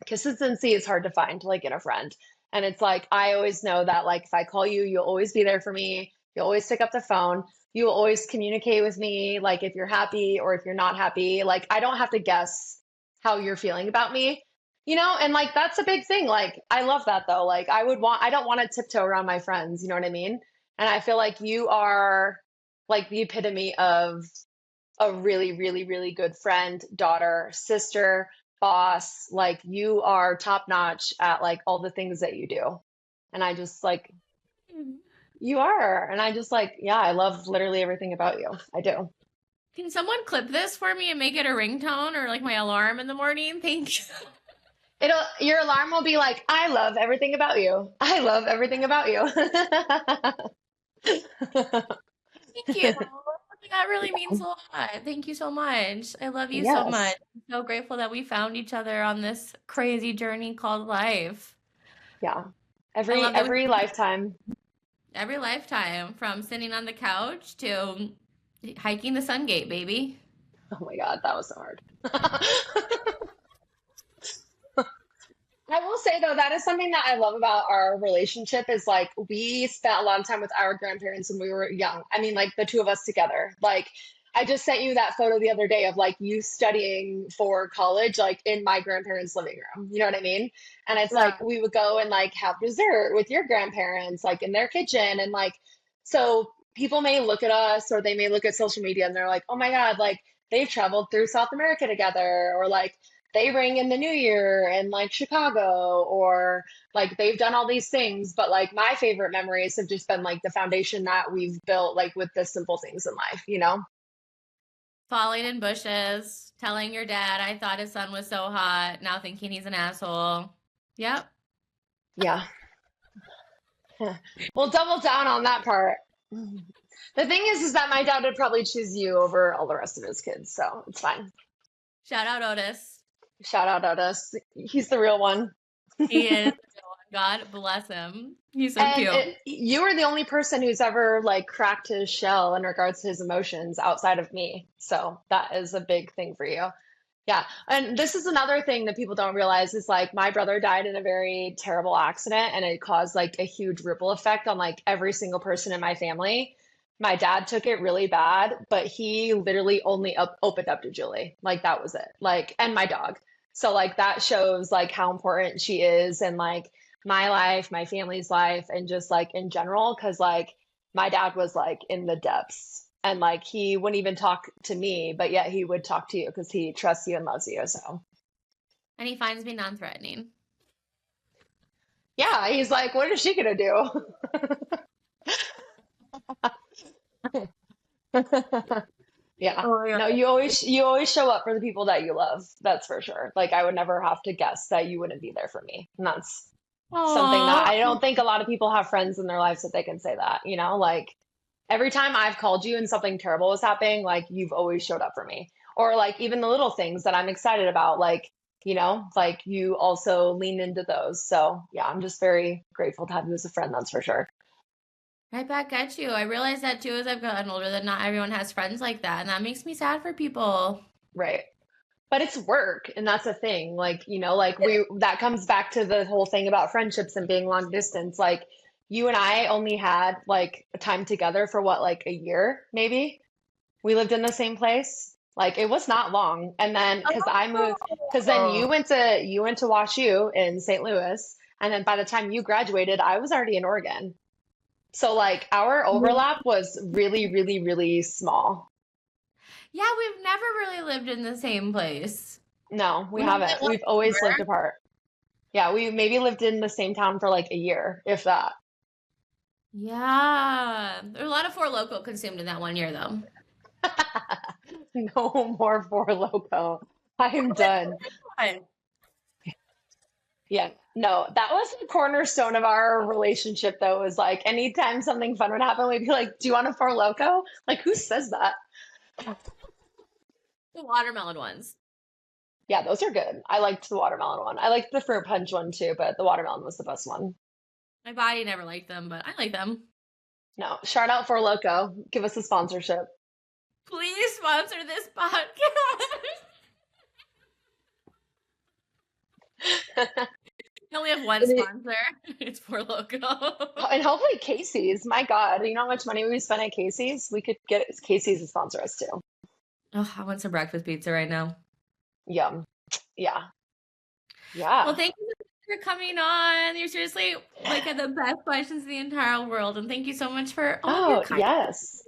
consistency is hard to find like in a friend. And it's like I always know that like if I call you, you'll always be there for me. You'll always pick up the phone. You will always communicate with me like if you're happy or if you're not happy. Like I don't have to guess how you're feeling about me. And like that's a big thing. Like I love that though. Like I don't want to tiptoe around my friends, you know what I mean? And I feel like you are like the epitome of a really, really, really good friend, daughter, sister, boss. Like you are top notch at like all the things that you do. And I just like, you are. And I just like, yeah, I love literally everything about you. I do. Can someone clip this for me and make it a ringtone or like my alarm in the morning? Thank you. Your alarm will be like, I love everything about you. I love everything about you. Thank you. That really means a lot. Thank you so much. I love you so much. Yes. I'm so grateful that we found each other on this crazy journey called life. Yeah. I Every love that we every lifetime. every lifetime from sitting on the couch to hiking the Sun Gate, baby. Oh my God, that was so hard. I will say though, that is something that I love about our relationship is like we spent a lot of time with our grandparents when we were young. I mean, like the two of us together. Like I just sent you that photo the other day of like you studying for college, like in my grandparents' living room. You know what I mean? And it's Yeah. like we would go and like have dessert with your grandparents, like in their kitchen. And like, so people may look at us or they may look at social media and they're like, oh my God, like they've traveled through South America together, or like they ring in the new year in like Chicago or like they've done all these things. But like my favorite memories have just been like the foundation that we've built like with the simple things in life, you know? Falling in bushes, telling your dad I thought his son was so hot, now thinking he's an asshole. Yep. Yeah. We'll double down on that part. The thing is that my dad would probably choose you over all the rest of his kids, so it's fine. Shout out Otis. Shout out Otis. He's the real one. He is. God bless him. He's so And cute. you are the only person who's ever like cracked his shell in regards to his emotions outside of me. So that is a big thing for you. Yeah. And this is another thing that people don't realize is like my brother died in a very terrible accident and it caused like a huge ripple effect on like every single person in my family. My dad took it really bad, but he literally only opened up to Julie. Like that was it. Like, and my dog. So like that shows like how important she is and like my life, my family's life, and just like in general. Cause like my dad was like in the depths and like he wouldn't even talk to me, but yet he would talk to you because he trusts you and loves you. So And he finds me non-threatening. yeah, he's like, what is she gonna do? Yeah. Oh my No, God. you always show up for the people that you love. That's for sure. Like I would never have to guess that you wouldn't be there for me. And that's something that Aw. I don't think a lot of people have friends in their lives that they can say that, you know? Like every time I've called you and something terrible was happening, like you've always showed up for me. Or like even the little things that I'm excited about, like, like you also lean into those. So yeah, I'm just very grateful to have you as a friend, that's for sure. Right back at you. I realize that too as I've gotten older that not everyone has friends like that, and that makes me sad for people. Right. But it's work, and that's the thing. Like, like that comes back to the whole thing about friendships and being long distance. Like, you and I only had like a time together for what, like a year, maybe? We lived in the same place. Like, it was not long. And then because I moved, because then Oh. you went to WashU in St. Louis, and then by the time you graduated, I was already in Oregon. So like our overlap was really, really, really small. Yeah, we've never really lived in the same place. No, we We lived in haven't. one We've always lived summer. apart. Yeah, we maybe lived in the same town for like a year, if that. Yeah. There's a lot of Four Loko consumed in that 1 year, though. No more for Loco. I'm done. Fine. Yeah. No, that was the cornerstone of our relationship though, was like anytime something fun would happen, we'd be like, do you want a Four Loco? Like who says that? The watermelon ones. Yeah, those are good. I liked the watermelon one. I liked the fruit punch one too, but the watermelon was the best one. My body never liked them, but I like them. No, shout out Four Loco. Give us a sponsorship. Please sponsor this podcast. I only have one sponsor. It's Four Loko. And hopefully Casey's. My God, you know how much money we spend at Casey's? We could get Casey's to sponsor us too. Oh, I want some breakfast pizza right now. Yum. Yeah. Well, Yeah. thank you for coming on. You're seriously like had the best questions in the entire world, and thank you so much for all of your Oh, kindness. yes.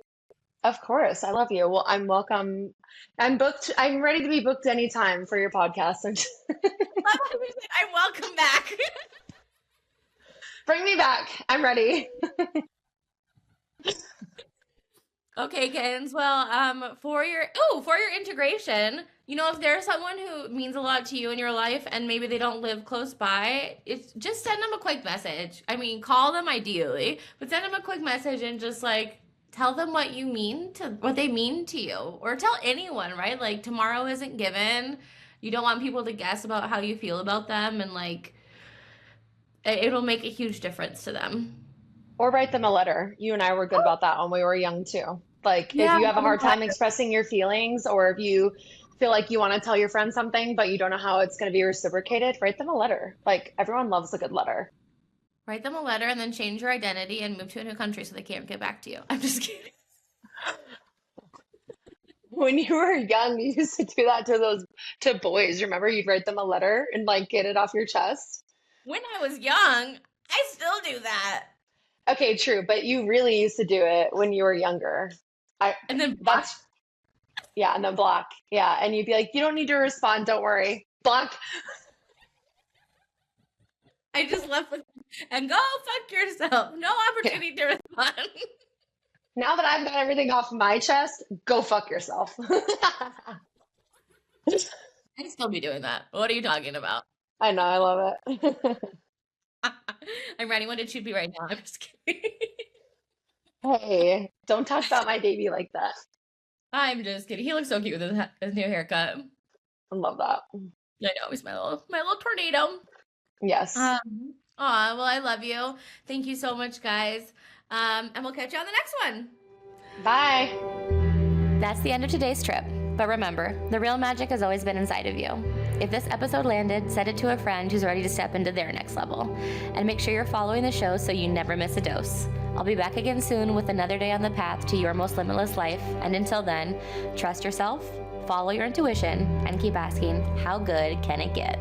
Of course. I love you. Well, I'm welcome. I'm booked. I'm ready to be booked anytime for your podcast. I'm welcome back. Bring me back. I'm ready. Okay, kittens. Well, for your integration, if there's someone who means a lot to you in your life and maybe they don't live close by, it's just send them a quick message. I mean, call them ideally, but send them a quick message and just like tell them what they mean to you, or tell anyone, right? Like tomorrow isn't given. You don't want people to guess about how you feel about them, and like it'll make a huge difference to them. Or write them a letter. You and I were good about that when we were young too. Like if Yeah. you have a hard time expressing your feelings, or if you feel like you want to tell your friend something, but you don't know how it's going to be reciprocated, write them a letter. Like everyone loves a good letter. Write them a letter and then change your identity and move to a new country so they can't get back to you. I'm just kidding. When you were young, you used to do that to boys. Remember, you'd write them a letter and like get it off your chest. When I was young, I still do that. Okay, true, but you really used to do it when you were younger. I And then that's Yeah, and then block. Yeah, and you'd be like, you don't need to respond, don't worry. Block. I just left with and go fuck yourself. No opportunity to respond. Now that I've got everything off my chest, go fuck yourself. I'd still be doing that. What are you talking about? I know, I love it. I'm ready one to shoot me right now. I'm just kidding. Hey, don't talk about my baby like that. I'm just kidding. He looks so cute with his new haircut. I love that. I know, he's my little tornado. Yes. Well, I love you. Thank you so much, guys. And we'll catch you on the next one. Bye. That's the end of today's trip. But remember, the real magic has always been inside of you. If this episode landed, send it to a friend who's ready to step into their next level. And make sure you're following the show so you never miss a dose. I'll be back again soon with another day on the path to your most limitless life. And until then, trust yourself, follow your intuition, and keep asking, how good can it get?